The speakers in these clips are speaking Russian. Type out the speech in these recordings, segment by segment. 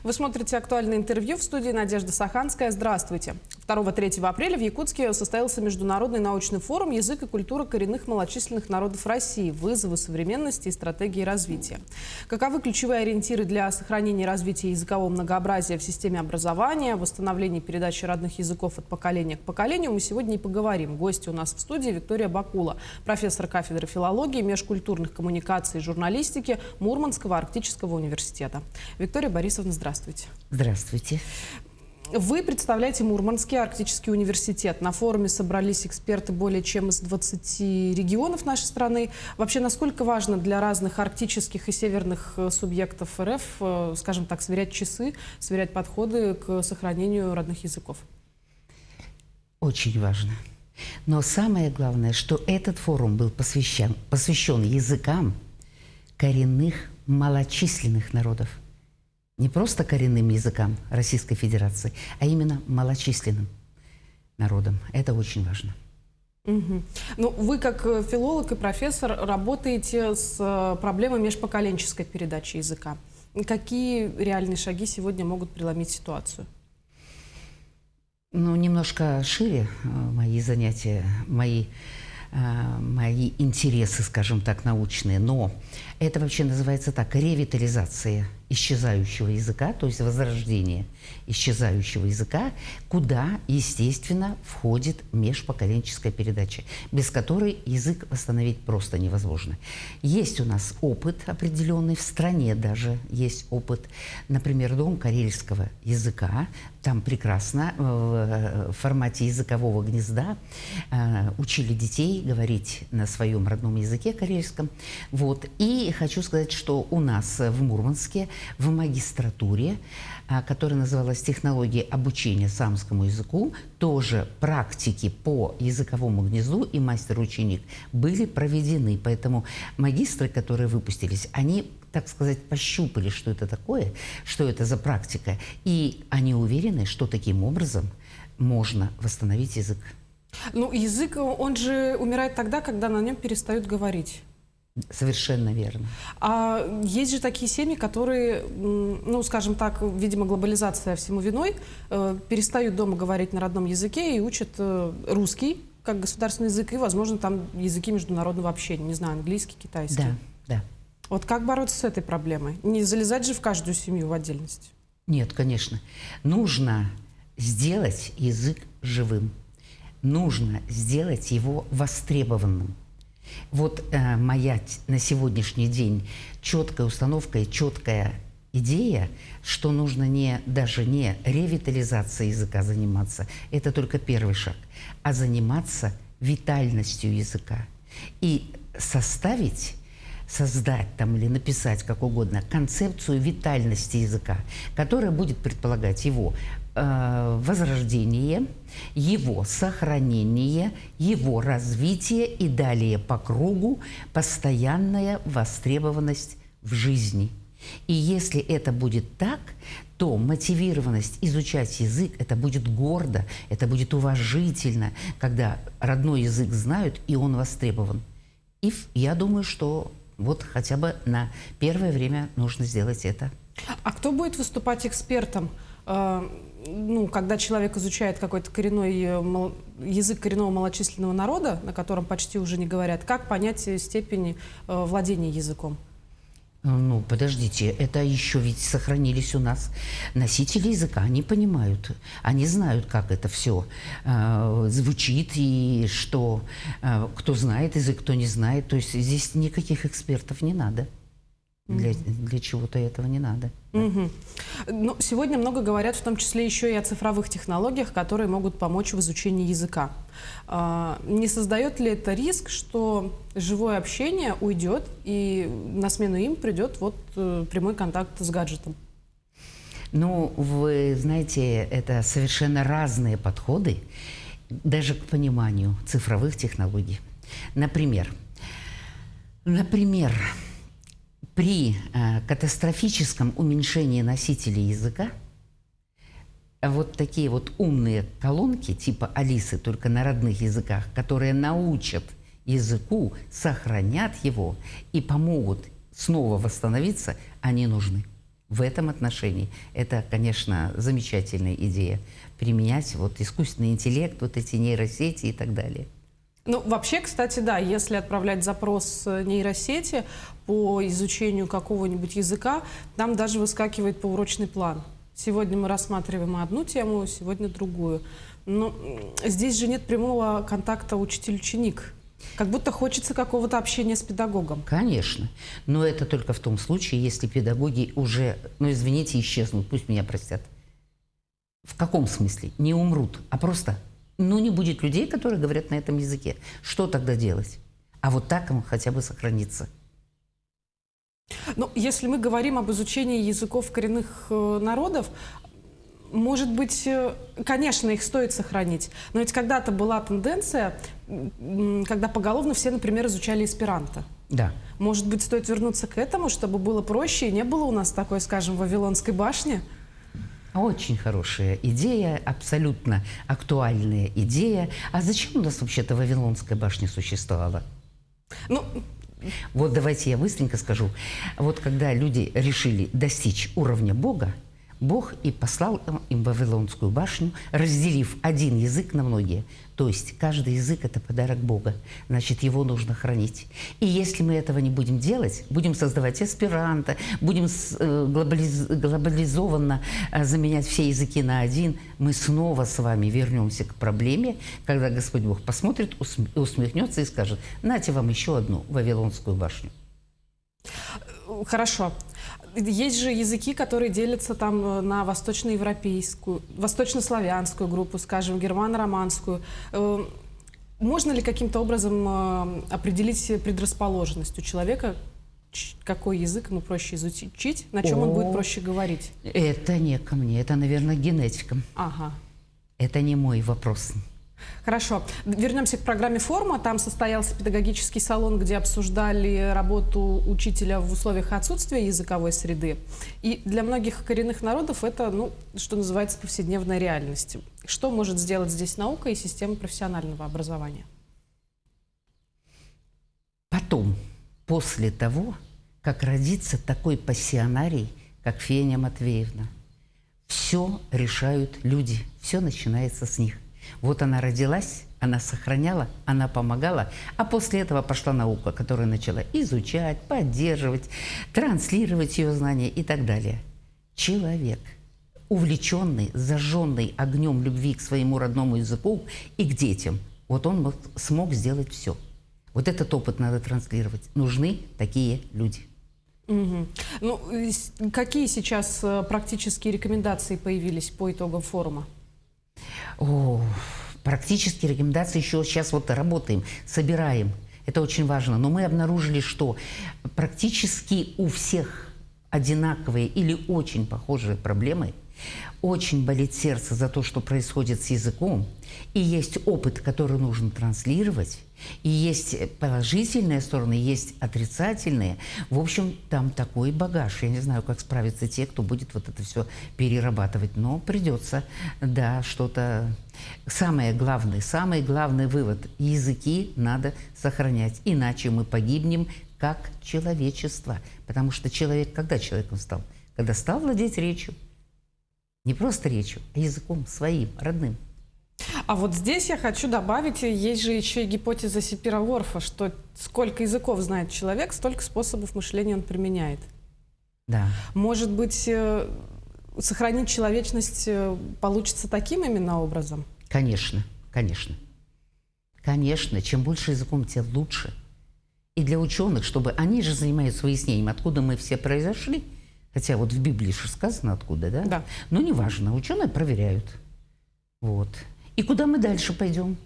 Вы смотрите «Актуальное интервью», в студии Надежда Саханская. Здравствуйте. 2-3 апреля в Якутске состоялся Международный научный форум «Язык и культура коренных малочисленных народов России. Вызовы современности и стратегии развития». Каковы ключевые ориентиры для сохранения и развития языкового многообразия в системе образования, восстановления и передачи родных языков от поколения к поколению, мы сегодня и поговорим. Гости у нас в студии Виктория Бакула, профессор кафедры филологии, межкультурных коммуникаций и журналистики Мурманского арктического университета. Виктория Борисовна, здравствуйте. Здравствуйте. Вы представляете Мурманский арктический университет. На форуме собрались эксперты более чем из 20 регионов нашей страны. Вообще, насколько важно для разных арктических и северных субъектов РФ, скажем так, сверять часы, сверять подходы к сохранению родных языков? Очень важно. Но самое главное, что этот форум был посвящен языкам коренных малочисленных народов. Не просто коренным языкам Российской Федерации, а именно малочисленным народам. Это очень важно. Угу. Ну, вы, как филолог и профессор, работаете с проблемой межпоколенческой передачи языка. Какие реальные шаги сегодня могут преломить ситуацию? Ну, немножко шире мои занятия, мои интересы, скажем так, научные. Но это вообще называется так: ревитализация исчезающего языка, то есть возрождение исчезающего языка, куда, естественно, входит межпоколенческая передача, без которой язык восстановить просто невозможно. Есть у нас опыт определенный, в стране даже есть опыт. Например, Дом карельского языка. Там прекрасно в формате языкового гнезда учили детей говорить на своем родном языке карельском. Вот. И хочу сказать, что у нас в Мурманске в магистратуре, которая называлась «Технологии обучения саамскому языку», тоже практики по языковому гнезду и мастер-ученик были проведены. Поэтому магистры, которые выпустились, они, так сказать, пощупали, что это такое, что это за практика. И они уверены, что таким образом можно восстановить язык. Ну, язык, он же умирает тогда, когда на нем перестают говорить. Совершенно верно. А есть же такие семьи, которые, ну, скажем так, видимо, глобализация всему виной, перестают дома говорить на родном языке и учат русский как государственный язык и, возможно, там языки международного общения, не знаю, английский, китайский. Да, да. Вот как бороться с этой проблемой? Не залезать же в каждую семью в отдельности. Нет, конечно. Нужно сделать язык живым. Нужно сделать его востребованным. Вот моя на сегодняшний день четкая установка и четкая идея, что нужно даже не ревитализацией языка заниматься, это только первый шаг, а заниматься витальностью языка. И создать там или написать, как угодно, концепцию витальности языка, которая будет предполагать его возрождение, его сохранение, его развитие и далее по кругу постоянная востребованность в жизни. И если это будет так, то мотивированность изучать язык, это будет гордо, это будет уважительно, когда родной язык знают и он востребован. И я думаю, что вот хотя бы на первое время нужно сделать это. А кто будет выступать экспертом? Ну, когда человек изучает какой-то язык коренного малочисленного народа, на котором почти уже не говорят, как понять степень владения языком? Ну, подождите, это еще ведь сохранились у нас носители языка, они понимают, они знают, как это все звучит и что, кто знает язык, кто не знает. То есть здесь никаких экспертов не надо. Для чего-то этого не надо. Угу. Ну, сегодня много говорят, в том числе еще и о цифровых технологиях, которые могут помочь в изучении языка. Не создает ли это риск, что живое общение уйдет и на смену им придет вот прямой контакт с гаджетом? Ну, вы знаете, это совершенно разные подходы даже к пониманию цифровых технологий. Например, при катастрофическом уменьшении носителей языка вот такие вот умные колонки типа Алисы, только на родных языках, которые научат языку, сохранят его и помогут снова восстановиться, они нужны. В этом отношении это, конечно, замечательная идея. Применять вот искусственный интеллект, вот эти нейросети и так далее. Ну, вообще, кстати, да, если отправлять запрос нейросети по изучению какого-нибудь языка, там даже выскакивает поурочный план. Сегодня мы рассматриваем одну тему, сегодня другую. Но здесь же нет прямого контакта учитель-ученик. Как будто хочется какого-то общения с педагогом. Конечно. Но это только в том случае, если педагоги уже, ну, извините, исчезнут, пусть меня простят. В каком смысле? Не умрут, а просто, ну, не будет людей, которые говорят на этом языке. Что тогда делать? А вот так он хотя бы сохранится. Ну, если мы говорим об изучении языков коренных народов, может быть, конечно, их стоит сохранить. Но ведь когда-то была тенденция, когда поголовно все, например, изучали эсперанто. Да. Может быть, стоит вернуться к этому, чтобы было проще и не было у нас такой, скажем, Вавилонской башни? Очень хорошая идея, абсолютно актуальная идея. А зачем у нас вообще-то Вавилонская башня существовала? Ну, вот давайте я быстренько скажу. Вот когда люди решили достичь уровня Бога, Бог и послал им Вавилонскую башню, разделив один язык на многие. То есть каждый язык – это подарок Бога. Значит, его нужно хранить. И если мы этого не будем делать, будем создавать эсперанто, будем глобализованно заменять все языки на один, мы снова с вами вернемся к проблеме, когда Господь Бог посмотрит, усмехнется и скажет: «Нате вам еще одну Вавилонскую башню». Хорошо. Есть же языки, которые делятся там на восточноевропейскую, восточнославянскую группу, скажем, германо-романскую. Можно ли каким-то образом определить предрасположенность у человека, какой язык ему проще изучить, на чем он будет проще говорить? Это не ко мне, это, наверное, генетикам. Ага. Это не мой вопрос. Хорошо. Вернемся к программе «Форма». Там состоялся педагогический салон, где обсуждали работу учителя в условиях отсутствия языковой среды. И для многих коренных народов это, ну, что называется, повседневная реальность. Что может сделать здесь наука и система профессионального образования? Потом, после того, как родится такой пассионарий, как Феня Матвеевна, все решают люди, все начинается с них. Вот она родилась, она сохраняла, она помогала, а после этого пошла наука, которая начала изучать, поддерживать, транслировать ее знания и так далее. Человек, увлеченный, зажженный огнем любви к своему родному языку и к детям, вот он смог сделать все. Вот этот опыт надо транслировать. Нужны такие люди. Угу. Ну, какие сейчас практические рекомендации появились по итогам форума? Практические рекомендации еще сейчас вот работаем, собираем. Это очень важно. Но мы обнаружили, что практически у всех одинаковые или очень похожие проблемы. Очень болит сердце за то, что происходит с языком. И есть опыт, который нужно транслировать. И есть положительные стороны, есть отрицательные. В общем, там такой багаж. Я не знаю, как справятся те, кто будет вот это все перерабатывать. Но придется, да, что-то... Самый главный вывод. Языки надо сохранять. Иначе мы погибнем как человечество. Потому что человек, когда человеком стал? Когда стал владеть речью. Не просто речью, а языком своим, родным. А вот здесь я хочу добавить, есть же еще и гипотеза Сапира-Ворфа, что сколько языков знает человек, столько способов мышления он применяет. Да. Может быть, сохранить человечность получится таким именно образом? Конечно, конечно. Конечно, чем больше языком, тем лучше. И для ученых, чтобы они же занимаются выяснением, откуда мы все произошли, хотя вот в Библии же сказано откуда, да? Да. Но неважно, ученые проверяют. Вот. И куда мы дальше пойдем?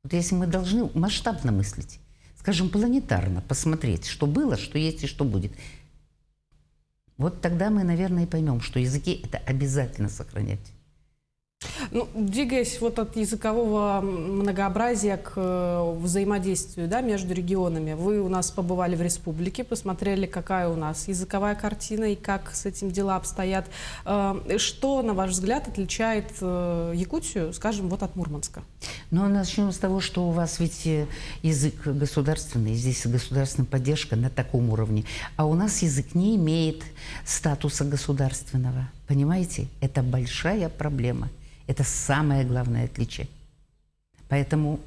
Вот если мы должны масштабно мыслить, скажем, планетарно посмотреть, что было, что есть и что будет, вот тогда мы, наверное, и поймем, что языки – это обязательно сохранять. Ну, двигаясь вот от языкового многообразия к взаимодействию, да, между регионами, вы у нас побывали в республике, посмотрели, какая у нас языковая картина и как с этим дела обстоят. Что, на ваш взгляд, отличает Якутию, скажем, вот от Мурманска? Ну, начнем с того, что у вас ведь язык государственный, здесь государственная поддержка на таком уровне, а у нас язык не имеет статуса государственного. Понимаете? Это большая проблема. Это самое главное отличие. Поэтому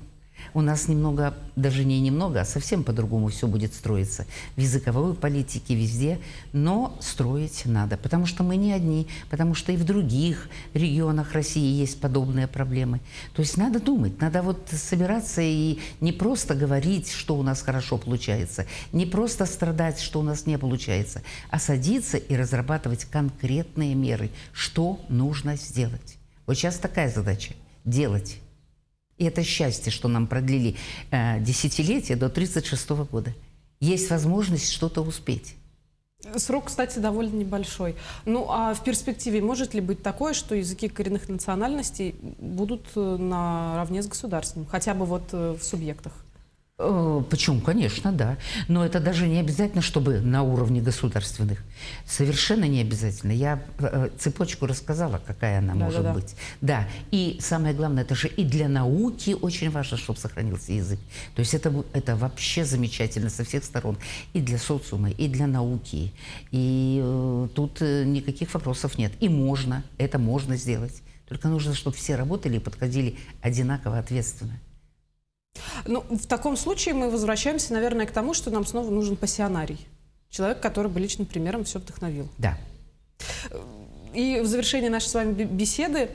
у нас немного, даже не немного, а совсем по-другому все будет строиться. В языковой политике везде, но строить надо. Потому что мы не одни, потому что и в других регионах России есть подобные проблемы. То есть надо думать, надо вот собираться и не просто говорить, что у нас хорошо получается, не просто страдать, что у нас не получается, а садиться и разрабатывать конкретные меры, что нужно сделать. Вот сейчас такая задача – делать. И это счастье, что нам продлили десятилетие до 1936 года. Есть возможность что-то успеть. Срок, кстати, довольно небольшой. Ну, а в перспективе может ли быть такое, что языки коренных национальностей будут наравне с государственным, хотя бы вот в субъектах? Почему? Конечно, да. Но это даже не обязательно, чтобы на уровне государственных. Совершенно не обязательно. Я цепочку рассказала, какая она может быть. Да. И самое главное, это же и для науки очень важно, чтобы сохранился язык. То есть это вообще замечательно со всех сторон. И для социума, и для науки. И тут никаких вопросов нет. И можно, это можно сделать. Только нужно, чтобы все работали и подходили одинаково ответственно. Ну, в таком случае мы возвращаемся, наверное, к тому, что нам снова нужен пассионарий. Человек, который бы личным примером все вдохновил. Да. И в завершении нашей с вами беседы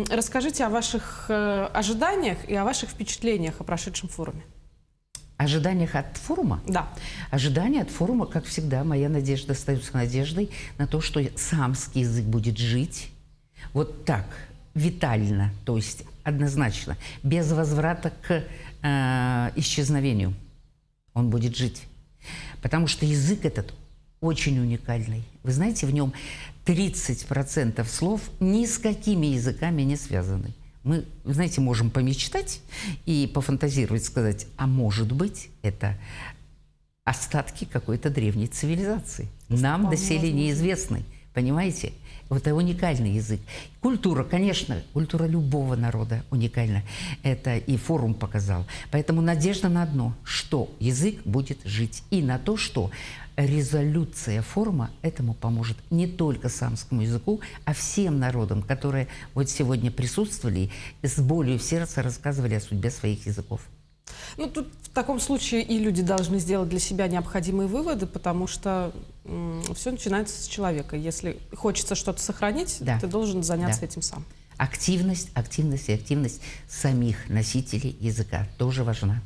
расскажите о ваших ожиданиях и о ваших впечатлениях о прошедшем форуме. Ожиданиях от форума? Да. Ожидания от форума, как всегда, моя надежда остается надеждой на то, что самский язык будет жить вот так, витально, то есть однозначно, без возврата к исчезновению. Он будет жить. Потому что язык этот очень уникальный. Вы знаете, в нем 30% слов ни с какими языками не связаны. Мы, знаете, можем помечтать и пофантазировать, сказать, а может быть, это остатки какой-то древней цивилизации. Нам доселе неизвестны. Понимаете? Вот это уникальный язык. Культура, конечно, культура любого народа уникальна. Это и форум показал. Поэтому надежда на одно, что язык будет жить. И на то, что резолюция форума этому поможет не только самскому языку, а всем народам, которые вот сегодня присутствовали и с болью в сердце рассказывали о судьбе своих языков. Ну, тут в таком случае и люди должны сделать для себя необходимые выводы, потому что все начинается с человека. Если хочется что-то сохранить, ты должен заняться этим сам. Активность, активность и активность самих носителей языка тоже важна.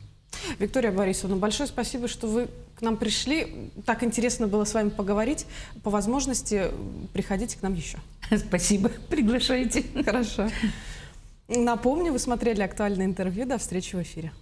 Виктория Борисовна, большое спасибо, что вы к нам пришли. Так интересно было с вами поговорить. По возможности приходите к нам еще. Спасибо, приглашайте. Хорошо. Напомню, вы смотрели «Актуальное интервью». До встречи в эфире.